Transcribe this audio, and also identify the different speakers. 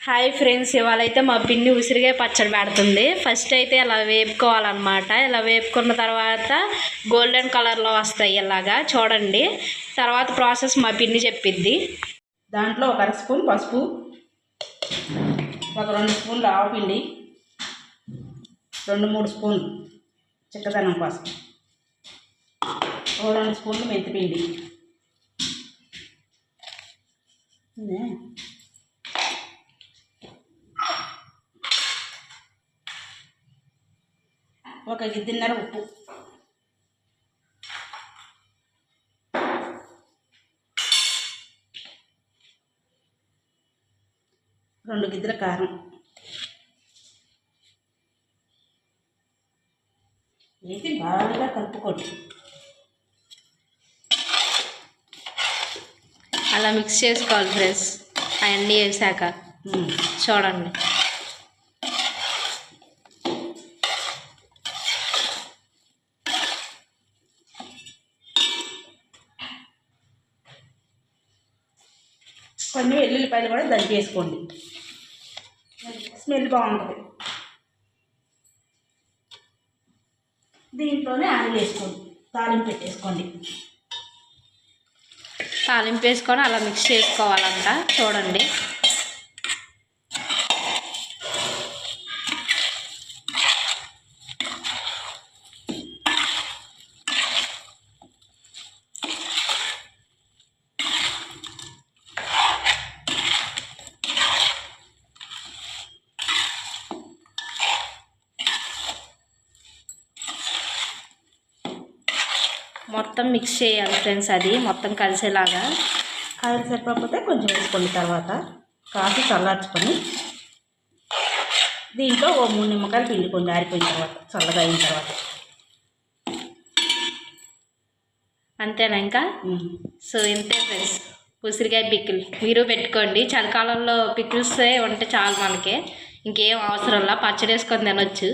Speaker 1: Hi friends, ఇవాళైతే మా పిన్ని ఉసిరికాయ పచ్చడి పెడుతుంది. ఫస్ట్ అయితే ఇలా వేపుకోవాలన్నమాట. ఇలా వేపుకున్న తర్వాత గోల్డెన్ కలర్లో వస్తాయి ఇలాగా చూడండి. తర్వాత ప్రాసెస్ మా పిన్ని చెప్పిద్ది.
Speaker 2: దాంట్లో ఒక అర స్పూన్ పసుపు, ఒక 2 స్పూన్లు ఆవపిండి, 2-3 స్పూన్లు చిక్కదనం కోసం, ఓ 2 స్పూన్లు మెంతిపిండి, ఒక గిద్దెన్నర ఉప్పు, రెండు గిద్దెల కారం వేసి బాగా కలుపుకోండి.
Speaker 1: అలా మిక్స్ చేసుకోవాలి ఫ్రెండ్స్. అవన్నీ వేసాక చూడండి.
Speaker 2: కొన్ని వెల్లుల్లిపాయలు కూడా దంచి వేసుకోండి, స్మెల్ బాగుంటుంది. దీంట్లోనే ఆయిల్ వేసుకోండి, తాలింపు పెట్టేసుకోండి.
Speaker 1: తాలింపు వేసుకొని అలా మిక్స్ చేసుకోవాలంట చూడండి. మొత్తం మిక్స్ చేయాలి ఫ్రెండ్స్, అది మొత్తం కలిసేలాగా.
Speaker 2: ఆయిల్ సరిపోతే కొంచెం వేసుకోండి. తర్వాత కాఫీ చల్లార్చుకొని దీంట్లో ఓ 3 నిమ్మకాయలు పిండుకోండి. ఆరిపోయిన తర్వాత, చల్లగా అయిన తర్వాత.
Speaker 1: అంతేనా ఇంకా? సో ఇంతే ఫ్రెండ్స్, ఉసిరికాయ పికిల్ మీరు పెట్టుకోండి. చలికాలంలో పికిల్స్ ఉంటే చాలు మనకి, ఇంకేం అవసరంలా పచ్చడి వేసుకొని తినొచ్చు.